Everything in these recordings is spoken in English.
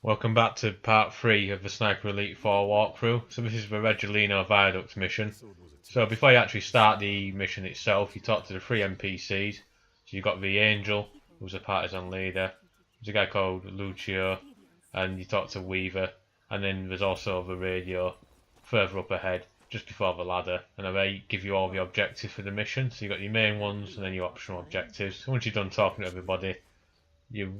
Welcome back to part 3 of the Sniper Elite 4 walkthrough. So this is the Regilino Viaduct mission. So before you actually start the mission itself, you talk to the 3 NPCs. So you've got the Angel, who's a partisan leader. There's a guy called Lucio, and you talk to Weaver. And then there's also the radio further up ahead, just before the ladder. And they give you all the objectives for the mission. So you've got your main ones and then your optional objectives. So once you're done talking to everybody, you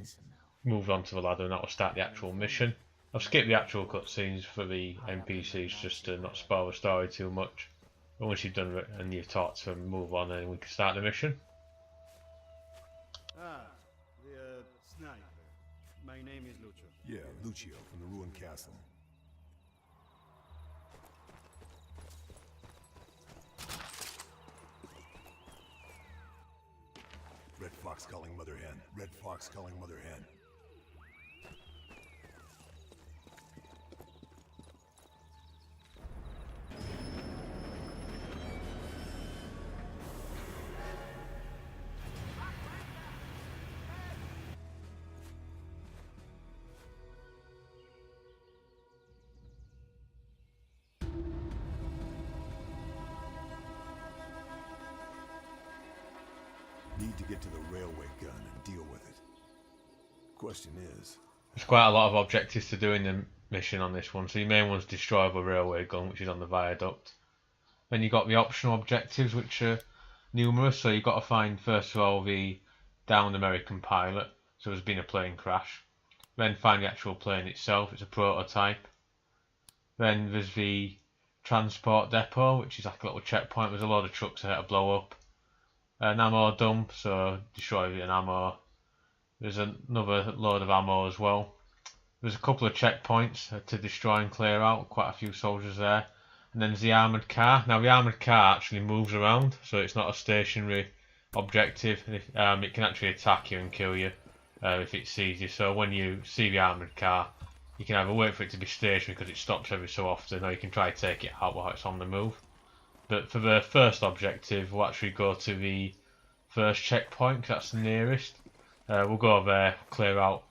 move on to the ladder and that will start the actual mission. I've skipped the actual cutscenes for the NPCs just to not spoil the story too much. But once you've done it and you've talked to them, move on and we can start the mission. The sniper. My name is Lucio. Yeah, Lucio from the ruined castle. Red Fox calling Mother Hen. Red Fox calling Mother Hen. Need to get to the railway gun and deal with it. Question is... There's quite a lot of objectives to do in the mission on this one. So your main one's destroy the railway gun, which is on the viaduct. Then you've got the optional objectives, which are numerous. So you've got to find, first of all, the downed American pilot. So there's been a plane crash. Then find the actual plane itself. It's a prototype. Then there's the transport depot, which is like a little checkpoint. There's a load of trucks that blow up. An ammo dump, so destroy an ammo. There's another load of ammo as well. There's a couple of checkpoints to destroy and clear out, quite a few soldiers there. And then there's the armoured car. Now the armoured car actually moves around, so it's not a stationary objective. It can actually attack you and kill you if it sees you. So when you see the armoured car, you can either wait for it to be stationary because it stops every so often, or you can try to take it out while it's on the move. But for the first objective, we'll actually go to the first checkpoint, because that's the nearest. We'll go there, clear out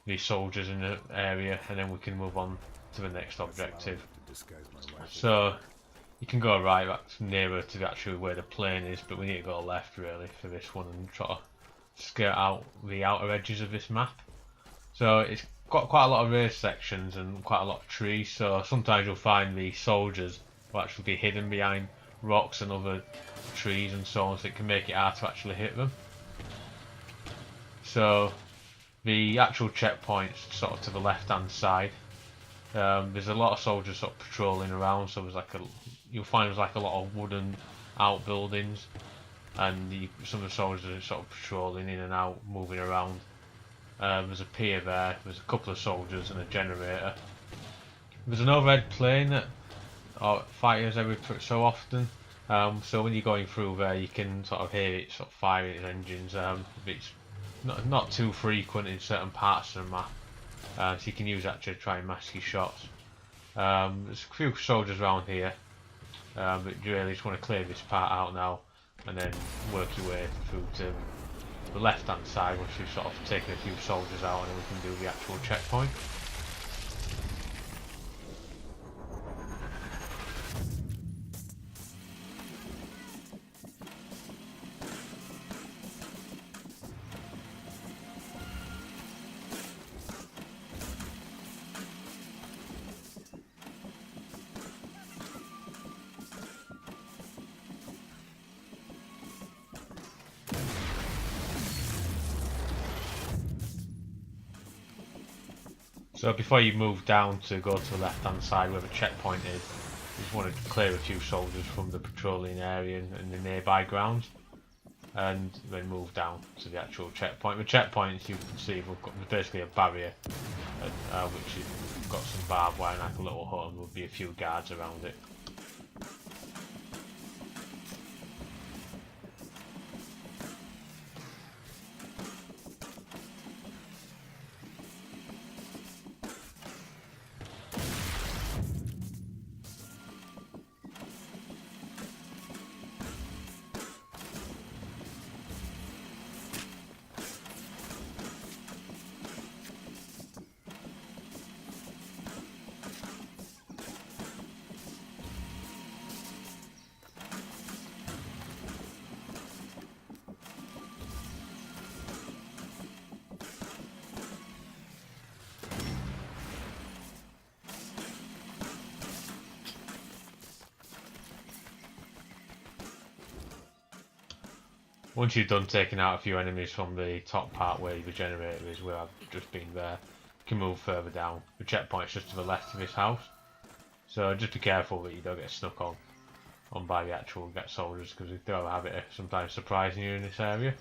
the soldiers in the area, and then we can move on to the next objective. So you can go right, that's nearer to actually where the plane is, but we need to go left really for this one and try to skirt out the outer edges of this map. So it's got quite a lot of raised sections and quite a lot of trees, so sometimes you'll find the soldiers will actually be hidden behind rocks and other trees and so on, so it can make it hard to actually hit them. So the actual checkpoint's sort of to the left hand side. There's a lot of soldiers sort of patrolling around, so there's like you'll find there's like a lot of wooden outbuildings, and some of the soldiers are sort of patrolling in and out, moving around. There's a pier there, there's a couple of soldiers and a generator. There's an overhead plane that fires every so often, so when you're going through there you can sort of hear it sort of firing its engines. It's not too frequent in certain parts of the map, so you can use that to try and mask your shots. There's a few soldiers around here, but you really just want to clear this part out now and then work your way through to the left hand side once you've sort of taken a few soldiers out, and then we can do the actual checkpoint. So before you move down to go to the left hand side where the checkpoint is, you just want to clear a few soldiers from the patrolling area and the nearby grounds, and then move down to the actual checkpoint. The checkpoints, you can see, there's basically a barrier which has got some barbed wire and like a little hut, and there'll be a few guards around it. Once you've done taking out a few enemies from the top part where the generator is, where I've just been there, you can move further down. The checkpoint's just to the left of this house, so just be careful that you don't get snuck on by the actual get soldiers, because they do have a habit of sometimes surprising you in this area.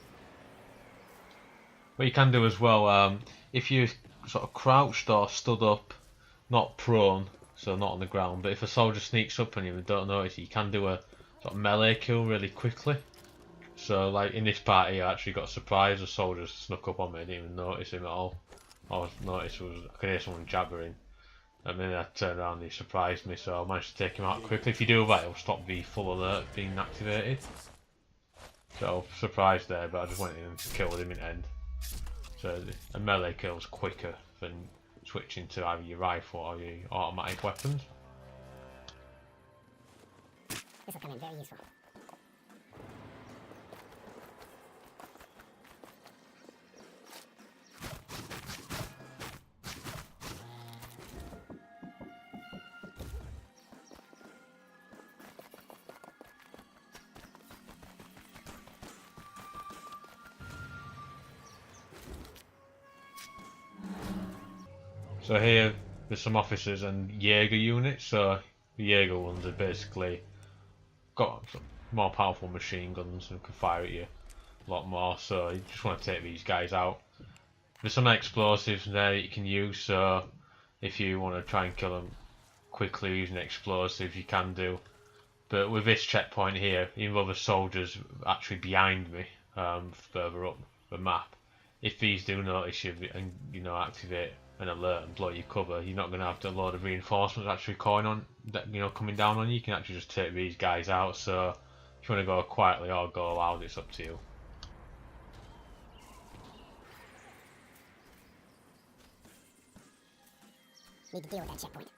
What you can do as well, if you sort of crouched or stood up, not prone, so not on the ground, but if a soldier sneaks up on you and don't notice you, you can do a sort of melee kill really quickly. So like in this part here, I actually got surprised. A soldier snuck up on me, I didn't even notice him at all. All I noticed was I could hear someone jabbering, and then I turned around and he surprised me, so I managed to take him out quickly. If you do that, it'll stop the full alert being activated. So surprised there, but I just went in and killed him in the end. So a melee kill is quicker than switching to either your rifle or your automatic weapons. This will come in very useful. So here there's some officers and Jaeger units. So the Jaeger ones are basically got some more powerful machine guns and can fire at you a lot more. So you just want to take these guys out. There's some explosives there that you can use. So if you want to try and kill them quickly using explosives, you can do. But with this checkpoint here, even though the soldiers are actually behind me, further up the map, if these do notice you and activate an alert and blow your cover, you're not going to have a load of reinforcements actually coming down on you. You can actually just take these guys out. So if you want to go quietly or go loud, it's up to you. Need to deal with that checkpoint.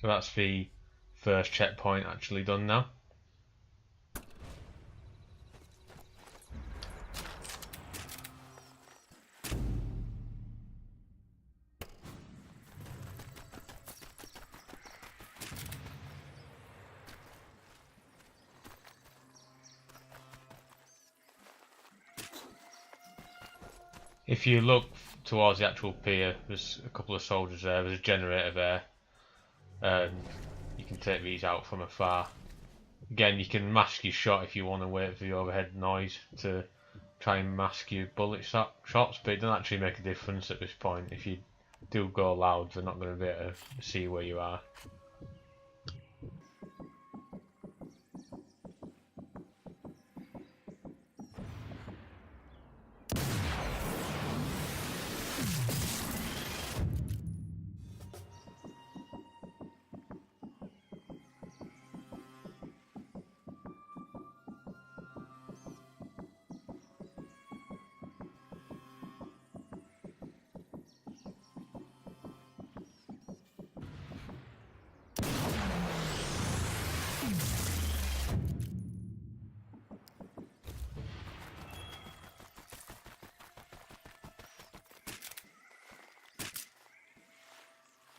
So that's the first checkpoint actually done now. If you look towards the actual pier, there's a couple of soldiers there, there's a generator there, and you can take these out from afar. Again, you can mask your shot if you want to wait for the overhead noise to try and mask your bullet shots, but it doesn't actually make a difference at this point. If you do go loud, they're not going to be able to see where you are.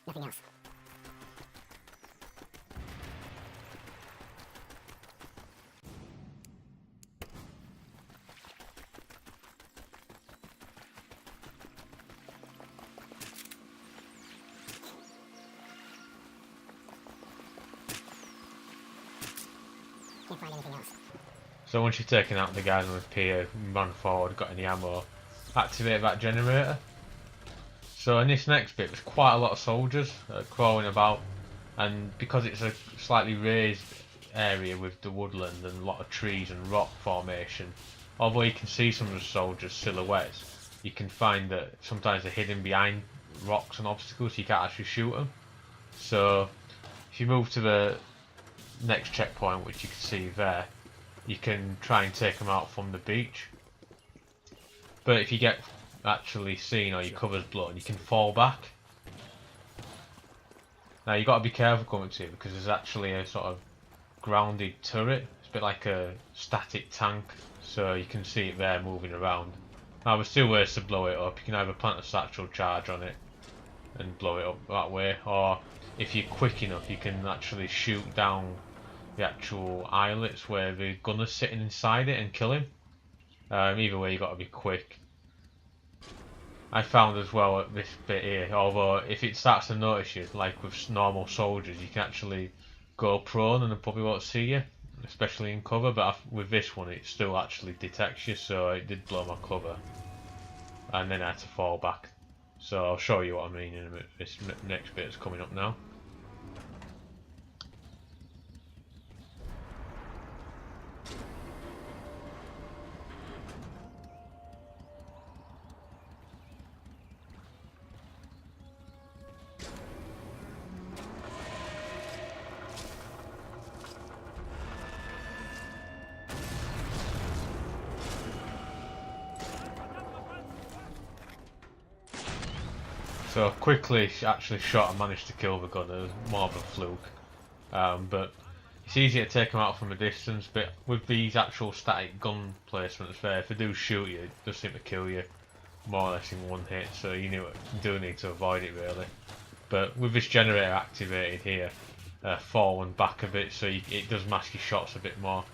Nothing else. Can't find anything else. So once you've taken out the guys on the pier, run forward, got any ammo, activate that generator. So in this next bit, there's quite a lot of soldiers crawling about, and because it's a slightly raised area with the woodland and a lot of trees and rock formation, although you can see some of the soldiers' silhouettes, you can find that sometimes they're hidden behind rocks and obstacles, so you can't actually shoot them. So if you move to the next checkpoint, which you can see there, you can try and take them out from the beach. But if you get actually seen or your cover's blown, you can fall back. Now you've got to be careful coming to it because there's actually a sort of grounded turret. It's a bit like a static tank, so you can see it there moving around. Now there's two ways to blow it up. You can either plant a satchel charge on it and blow it up that way, or if you're quick enough you can actually shoot down the actual eyelets where the gunner's sitting inside it and kill him. Either way, you got to be quick. I found as well at this bit here, although if it starts to notice you, like with normal soldiers, you can actually go prone and it probably won't see you, especially in cover, but with this one it still actually detects you, so it did blow my cover. And then I had to fall back. So I'll show you what I mean in a minute. This next bit is coming up now. So quickly actually shot and managed to kill the gunner. It was more of a fluke, but it's easier to take them out from a distance. But with these actual static gun placements there, if they do shoot you, it does seem to kill you more or less in one hit. So you do need to avoid it really. But with this generator activated here, forward and back a bit, so it does mask your shots a bit more.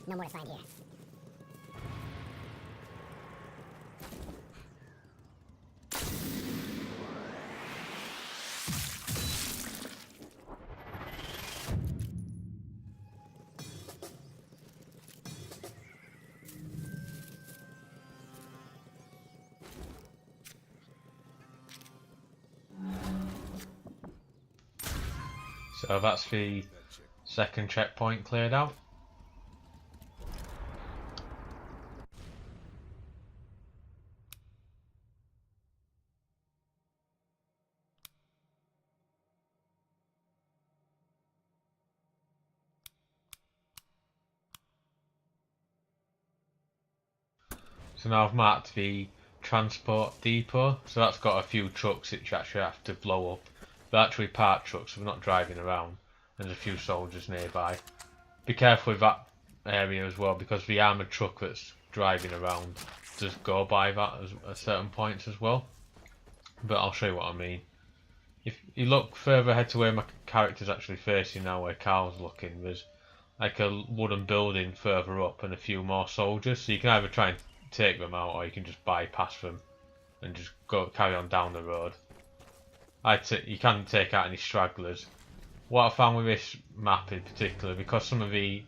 No more to find here. So that's the second checkpoint cleared out. So now I've marked the transport depot, so that's got a few trucks which you actually have to blow up. They're actually parked trucks, so we're not driving around. There's a few soldiers nearby. Be careful with that area as well, because the armoured truck that's driving around does go by that at certain points as well. But I'll show you what I mean. If you look further ahead to where my character's actually facing now, where Carl's looking, there's like a wooden building further up and a few more soldiers, so you can either try and take them out or you can just bypass them and just carry on down the road. You can take out any stragglers. What I found with this map in particular, because some of the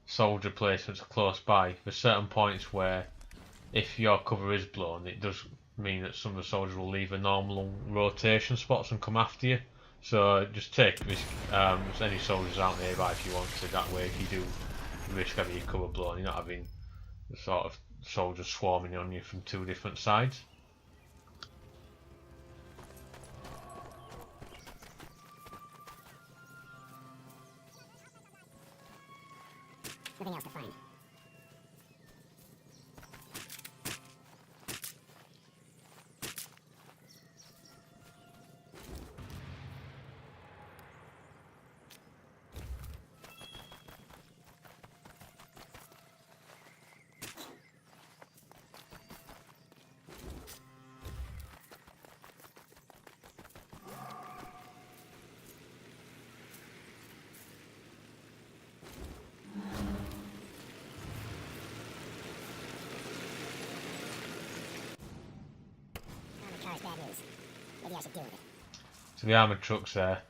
soldier placements are close by, there's certain points where if your cover is blown, it does mean that some of the soldiers will leave a normal rotation spots and come after you. So just take risk. There's any soldiers out nearby if you want to. That way, if you do risk having your cover blown, you're not having the sort of soldiers swarming on you from two different sides. Nothing else to find. Car's bad news. Maybe I should deal with it. So the armoured truck's there.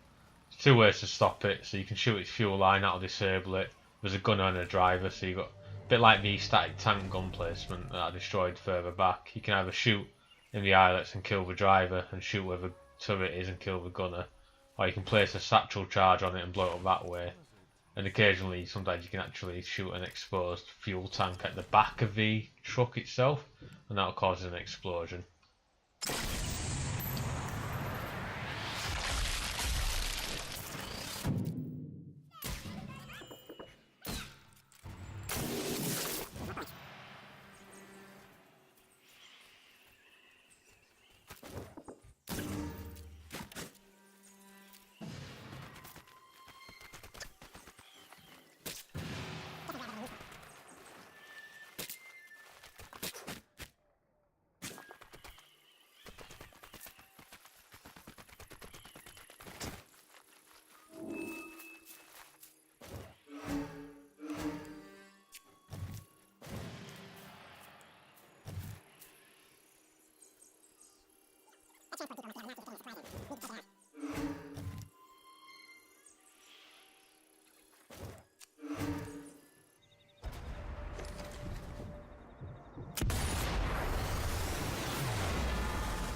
There's two ways to stop it. So you can shoot its fuel line, that'll disable it. There's a gunner and a driver, so you've got a bit like the static tank gun placement that I destroyed further back. You can either shoot in the eyelets and kill the driver and shoot where the turret is and kill the gunner, or you can place a satchel charge on it and blow it up that way. And occasionally, sometimes you can actually shoot an exposed fuel tank at the back of the truck itself, and that'll cause an explosion.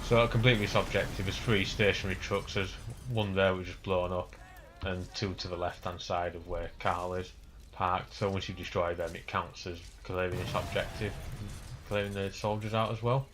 So to complete this objective, there's 3 stationary trucks. There's one there which is blown up, and 2 to the left hand side of where Carl is parked. So once you destroy them, it counts as clearing this objective, clearing the soldiers out as well.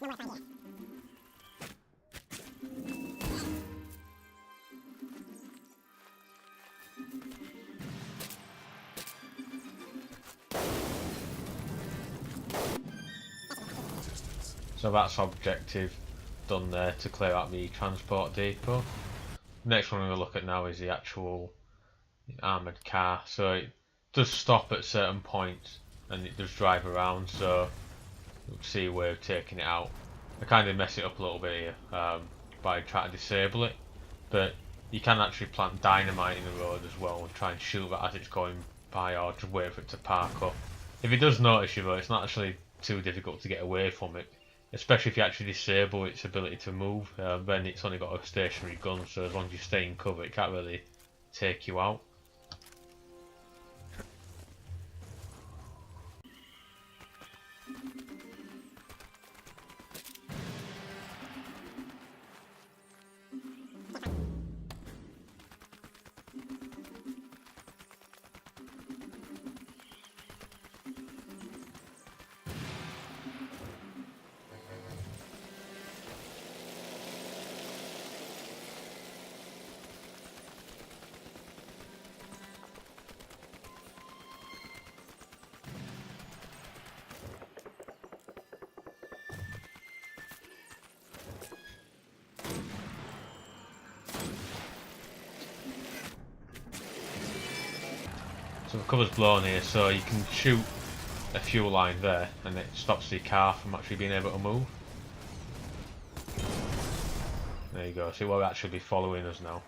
So that's objective done there to clear out the transport depot. Next one we're going to look at now is the actual armoured car. So it does stop at certain points and it does drive around, so you'll see where we're taking it out. I kind of mess it up a little bit here by trying to disable it, but you can actually plant dynamite in the road as well and try and shoot it as it's going by, or just wait for it to park up. If it does notice you though, it's not actually too difficult to get away from it, especially if you actually disable its ability to move. Then it's only got a stationary gun, so as long as you stay in cover it can't really take you out. So the cover's blown here, so you can shoot a fuel line there and it stops the car from actually being able to move. There you go, so it won't actually be following us now.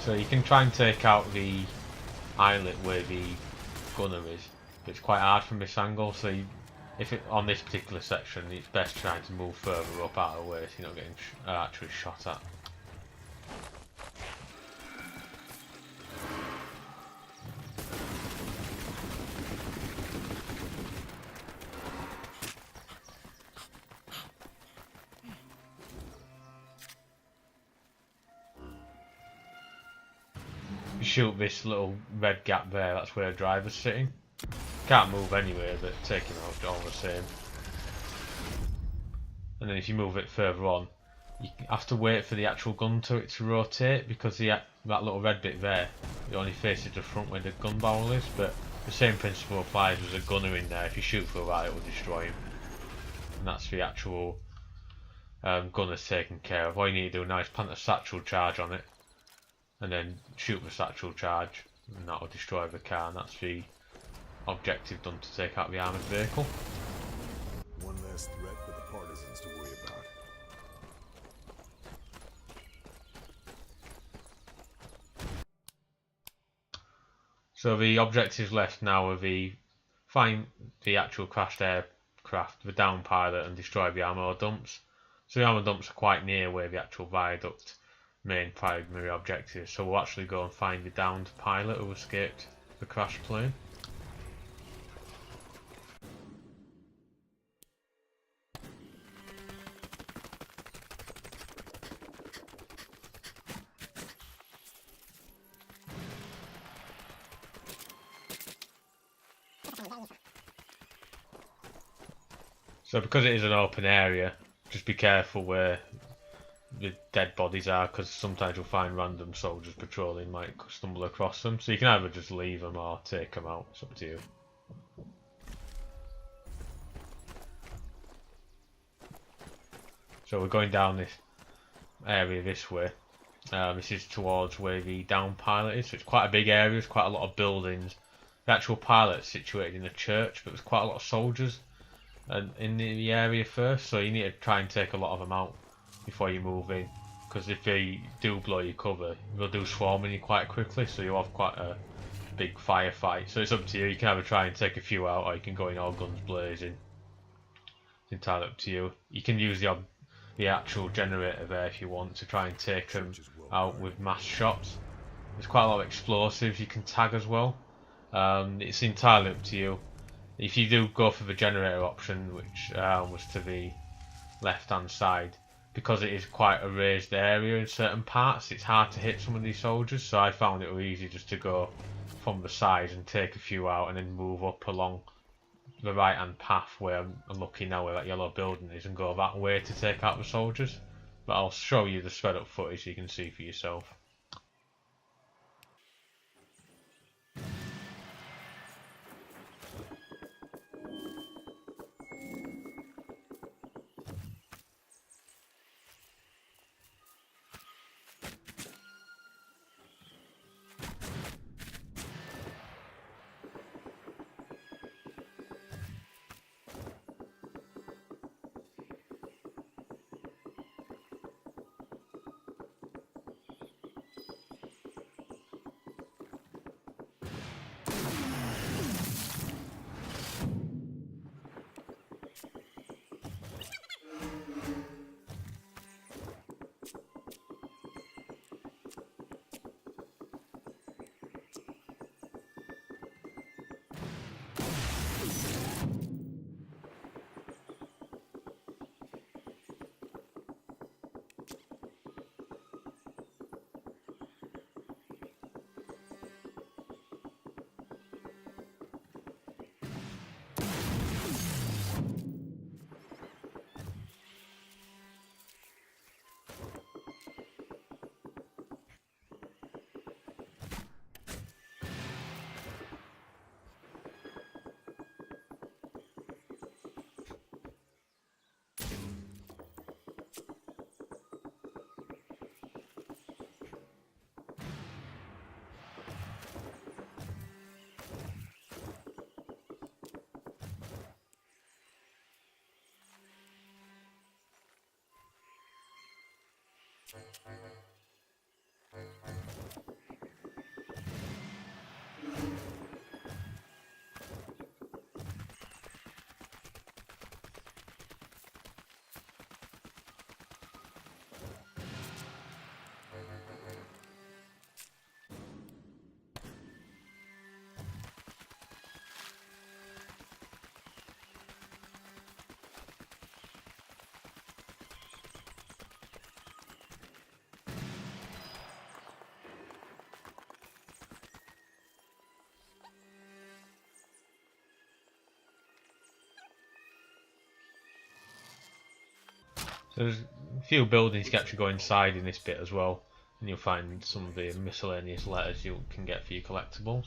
So you can try and take out the islet where the gunner is, but it's quite hard from this angle, so if it on this particular section it's best trying to move further up out of the way so you're not getting actually shot at. Shoot this little red gap there, that's where the driver's sitting. Can't move anywhere, but take him out all the same. And then if you move it further on, you have to wait for the actual gun turret to rotate, because that little red bit there, it only faces the front where the gun barrel is, but the same principle applies with a gunner in there. If you shoot through that, it will destroy him. And that's the actual gunner's taken care of. All you need to do now is plant a satchel charge on it, and then shoot the satchel charge, and that will destroy the car, and that's the objective done to take out the armoured vehicle. One less threat for the partisans to worry about. So the objectives left now are find the actual crashed aircraft, the down pilot, and destroy the ammo dumps. So the ammo dumps are quite near where the actual viaduct main primary objective is, so we'll actually go and find the downed pilot who escaped the crashed plane. So because it is an open area, just be careful where the dead bodies are, because sometimes you'll find random soldiers patrolling might stumble across them, so you can either just leave them or take them out, it's up to you. So we're going down this area this way. This is towards where the down pilot is, so it's quite a big area, there's quite a lot of buildings. The actual pilot's situated in a church, but there's quite a lot of soldiers in the area first, so you need to try and take a lot of them out before you move in, because if they do blow your cover, they'll do swarming you quite quickly, so you'll have quite a big firefight. So it's up to you, you can either try and take a few out, or you can go in all guns blazing. It's entirely up to you. You can use the actual generator there if you want to try and take them out with mass shots. There's quite a lot of explosives you can tag as well. It's entirely up to you. If you do go for the generator option, which was to the left hand side, because it is quite a raised area in certain parts, it's hard to hit some of these soldiers, so I found it was easy just to go from the sides and take a few out and then move up along the right hand path where I'm looking now where that yellow building is and go that way to take out the soldiers. But I'll show you the sped up footage so you can see for yourself. So there's a few buildings you can actually go inside in this bit as well, and you'll find some of the miscellaneous letters you can get for your collectibles.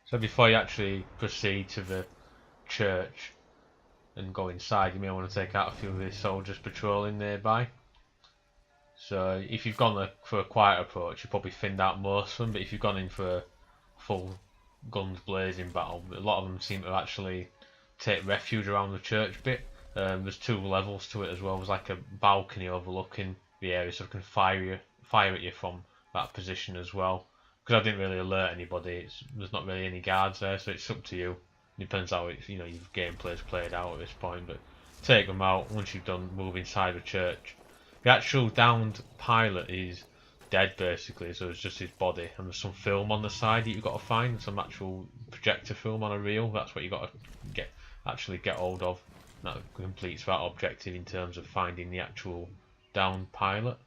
So before you actually proceed to the church and go inside, you may want to take out a few of the soldiers patrolling nearby. So if you've gone for a quiet approach, you probably thinned out most of them, but if you've gone in for a full guns blazing battle, a lot of them seem to actually take refuge around the church bit. There's 2 levels to it as well. There's like a balcony overlooking the area, so it can fire at you from that position as well. Because I didn't really alert anybody, there's not really any guards there, so it's up to you. It depends how it's, your gameplay's played out at this point. But take them out once you've done move inside the church. The actual downed pilot is dead basically, so it's just his body, and there's some film on the side that you've got to find, some actual projector film on a reel. That's what you got to actually get hold of. That completes that objective in terms of finding the actual downed pilot.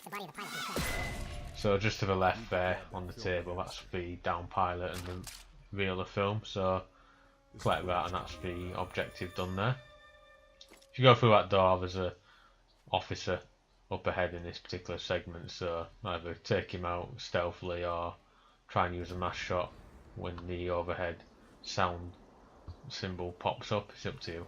The body of the pilot in the crash. So just to the left there on the table, that's the down pilot and the reel of film. So collect that, and that's the objective done there. If you go through that door, there's a officer up ahead in this particular segment, so either take him out stealthily or try and use a mass shot when the overhead sound symbol pops up. It's up to you.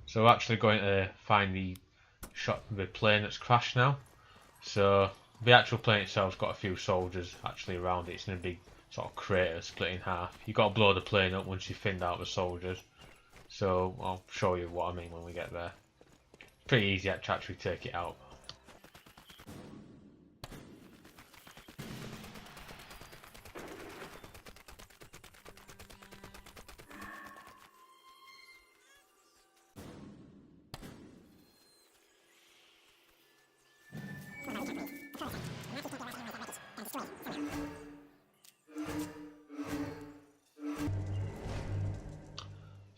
So we're actually going to find the plane that's crashed now. So the actual plane itself's got a few soldiers actually around it. It's in a big sort of crater split in half. You've got to blow the plane up once you've thinned out the soldiers. So I'll show you what I mean when we get there. Pretty easy to actually take it out.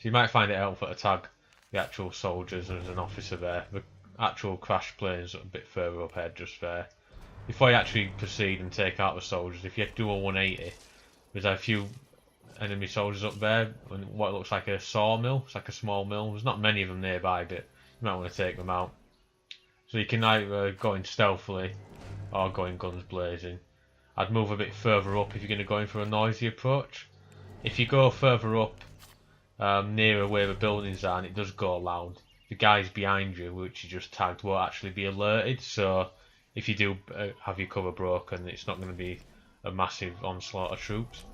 So you might find it helpful to tag the actual soldiers. There's an officer there. The actual crash plane's a bit further up ahead, just there. Before you actually proceed and take out the soldiers, if you do a 180, there's a few enemy soldiers up there and what looks like a sawmill. It's like a small mill. There's not many of them nearby, but you might want to take them out. So you can either go in stealthily or go in guns blazing. I'd move a bit further up if you're going to go in for a noisy approach. If you go further up, nearer where the buildings are, and it does go loud, the guys behind you, which you just tagged, won't actually be alerted. So if you do have your cover broken, it's not going to be a massive onslaught of troops.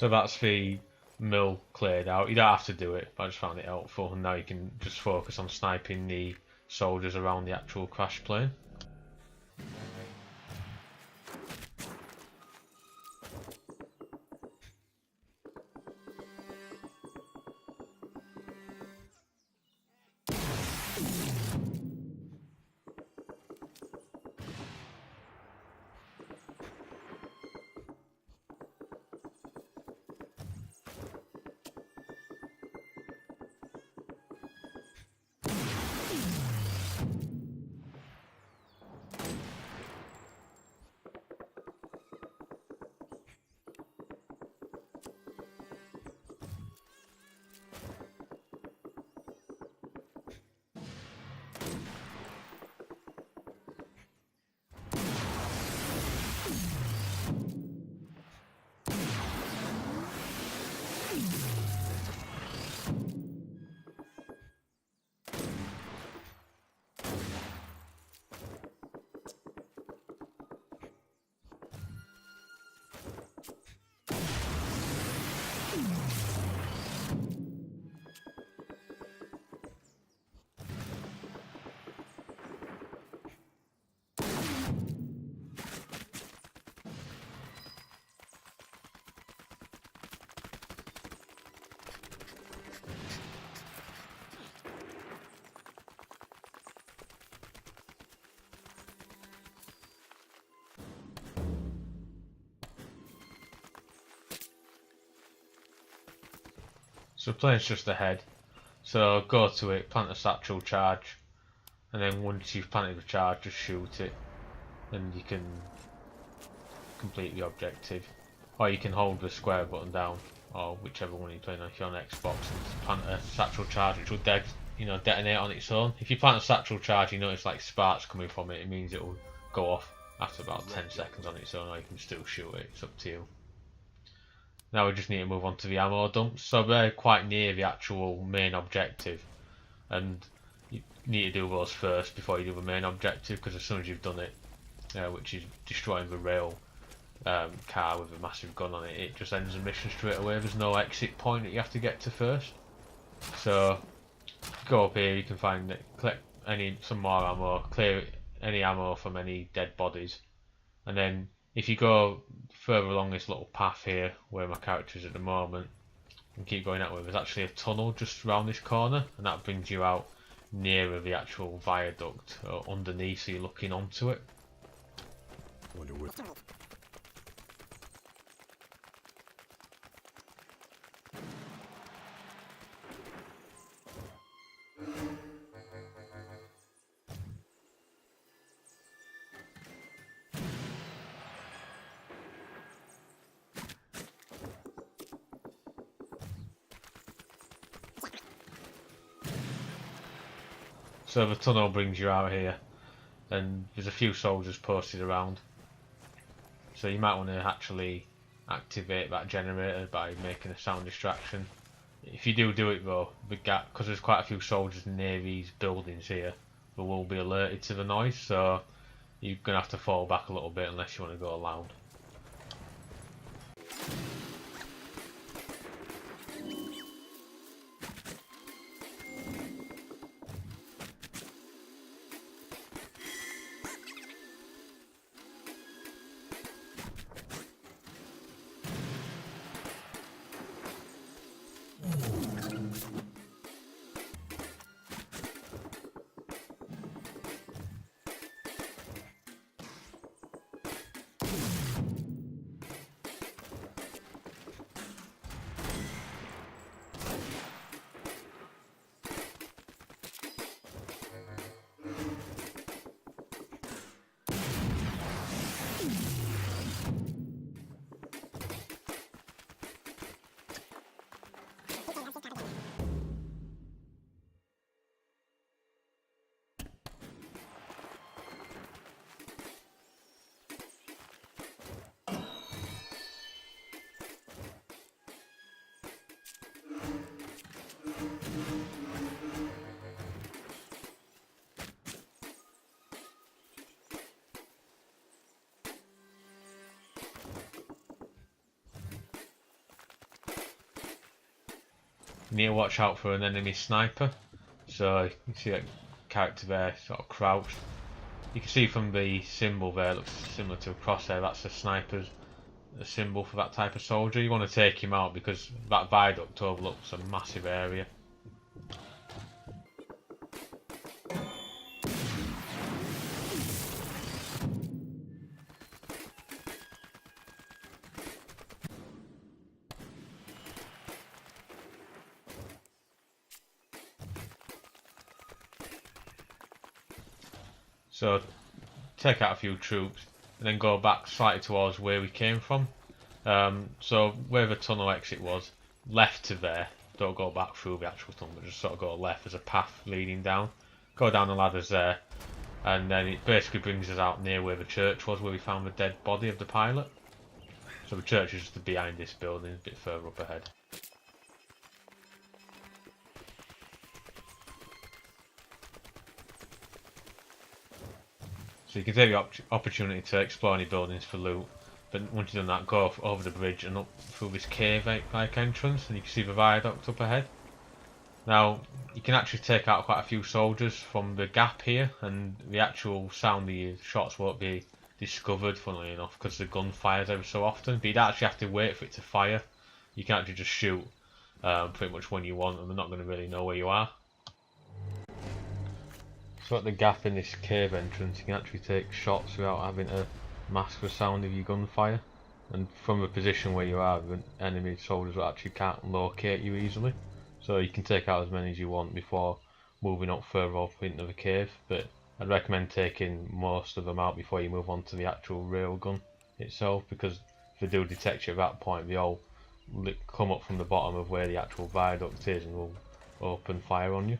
So that's the mill cleared out. You don't have to do it, but I just found it helpful, and now you can just focus on sniping the soldiers around the actual crash plane. So the plane's just ahead. So go to it, plant a satchel charge, and then once you've planted the charge, just shoot it, and you can complete the objective. Or you can hold the square button down, or whichever one you're playing on. If you're on Xbox, and plant a satchel charge, which will detonate on its own. If you plant a satchel charge, you notice like sparks coming from it. It means it will go off after about 10 seconds on its own, or you can still shoot it. It's up to you. Now we just need to move on to the ammo dumps. So they're quite near the actual main objective, and you need to do those first before you do the main objective, because as soon as you've done it, which is destroying the rail car with a massive gun on it, it just ends the mission straight away. There's no exit point that you have to get to first. So go up here, you can find it, collect some more ammo, clear any ammo from any dead bodies, and then if you go further along this little path here where my character is at the moment and keep going that way, there's actually a tunnel just around this corner, and that brings you out nearer the actual viaduct or underneath, so you're looking onto it. Wonder where. So the tunnel brings you out here, and there's a few soldiers posted around, so you might want to actually activate that generator by making a sound distraction. If you do it though, because there's quite a few soldiers near these buildings here, they will be alerted to the noise, so you're going to have to fall back a little bit unless you want to go loud. you need to watch out for an enemy sniper. So you see that character there, sort of crouched. You can see from the symbol there, it looks similar to a crosshair. That's the sniper's a symbol for that type of soldier. You want to take him out because that viaduct overlooks a massive area. So take out a few troops and then go back slightly towards where we came from. So where the tunnel exit was, left to there. Don't go back through the actual tunnel, but just sort of go left. There's a path leading down. Go down the ladders there, and then it basically brings us out near where the church was, where we found the dead body of the pilot. So the church is just behind this building, a bit further up ahead. So you can take the opportunity to explore any buildings for loot, but once you've done that, go over the bridge and up through this cave-like entrance, and you can see the viaduct up ahead. Now, you can actually take out quite a few soldiers from the gap here, and the actual sound of your shots won't be discovered, funnily enough, because the gun fires every so often, but you'd actually have to wait for it to fire. You can actually just shoot pretty much when you want, and they're not going to really know where you are. So at the gap in this cave entrance, you can actually take shots without having to mask the sound of your gunfire. And from the position where you are, the enemy soldiers actually can't locate you easily. So you can take out as many as you want before moving up further up into the cave. But I'd recommend taking most of them out before you move on to the actual railgun itself, because if they do detect you at that point, they all come up from the bottom of where the actual viaduct is and will open fire on you.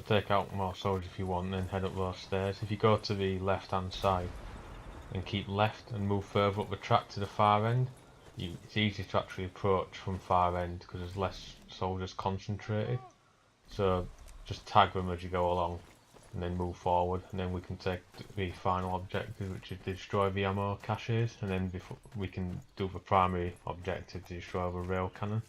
So take out more soldiers if you want, and then head up those stairs. If you go to the left hand side and keep left and move further up the track to the far end, it's easy to actually approach from far end because there's less soldiers concentrated. So just tag them as you go along and then move forward, and then we can take the final objective, which is destroy the ammo caches, and then before we can do the primary objective to destroy the rail cannon.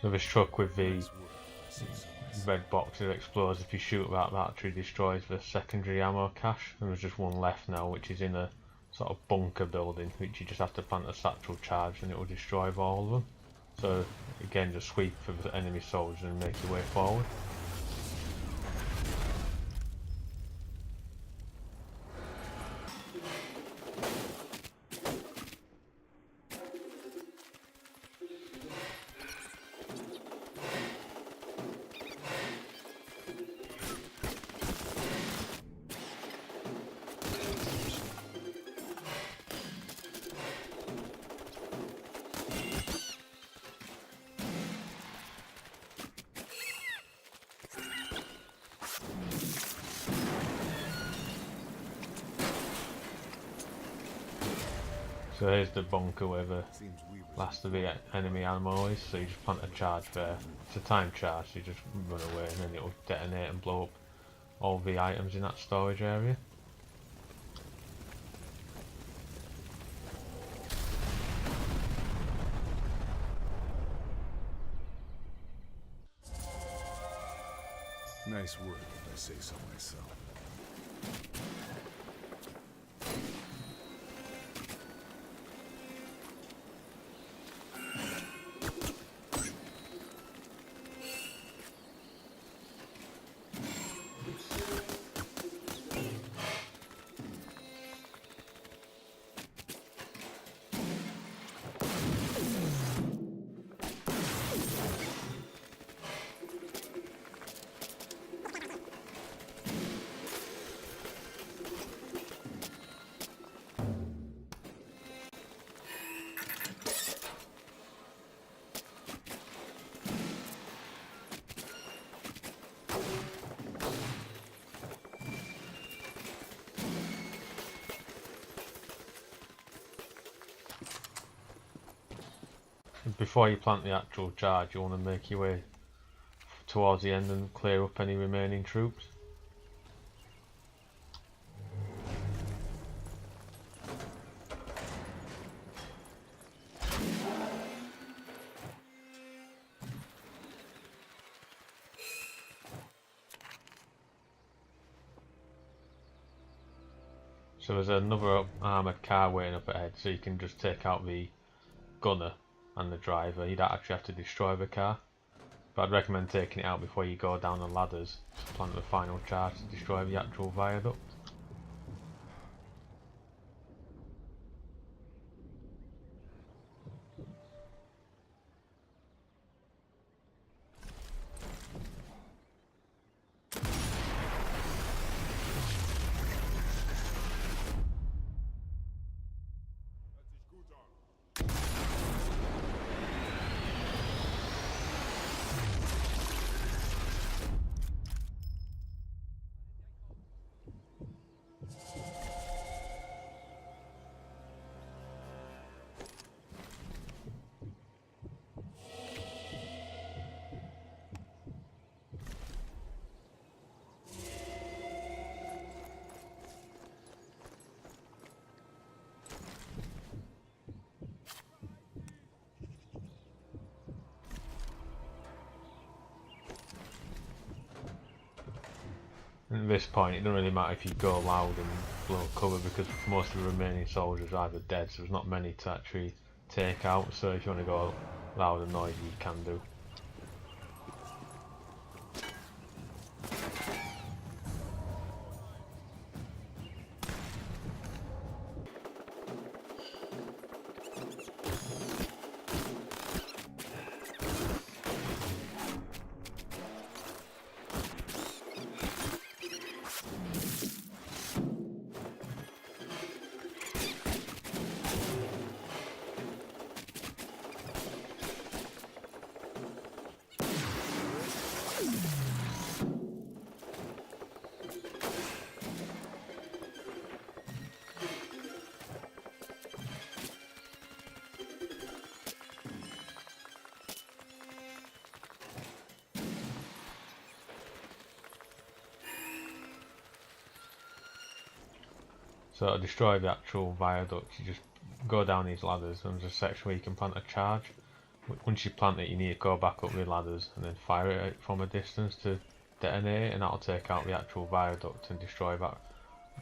So this truck with the red box that explodes if you shoot that actually destroys the secondary ammo cache, and there's just one left now which is in a sort of bunker building which you just have to plant a satchel charge and it will destroy all of them. So again, just sweep for the enemy soldiers and make your way forward. So here's the bunker where the last of the enemy ammo is, so you just plant a charge there. It's a timed charge, so you just run away and then it'll detonate and blow up all the items in that storage area. Nice work, if I say so myself. Before you plant the actual charge, you want to make your way towards the end and clear up any remaining troops. So there's another armoured car waiting up ahead, so you can just take out the gunner and the driver. You don't actually have to destroy the car, but I'd recommend taking it out before you go down the ladders to plant the final charge to destroy the actual viaduct. At this point, it doesn't really matter if you go loud and blow cover because most of the remaining soldiers are either dead, so there's not many to actually take out. So if you want to go loud and noisy, you can do. So to destroy the actual viaduct, you just go down these ladders and there's a section where you can plant a charge. Once you plant it, you need to go back up the ladders and then fire it from a distance to detonate, and that'll take out the actual viaduct and destroy that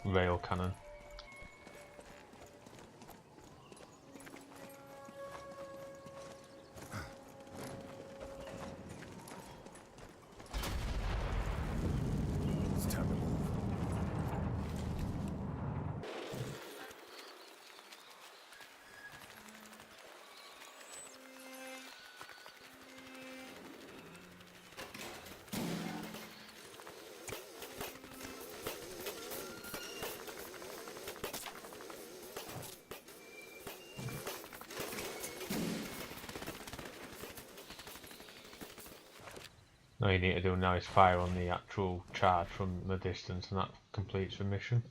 rail cannon. It's time to move. All you need to do now is fire on the actual charge from the distance, and that completes the mission.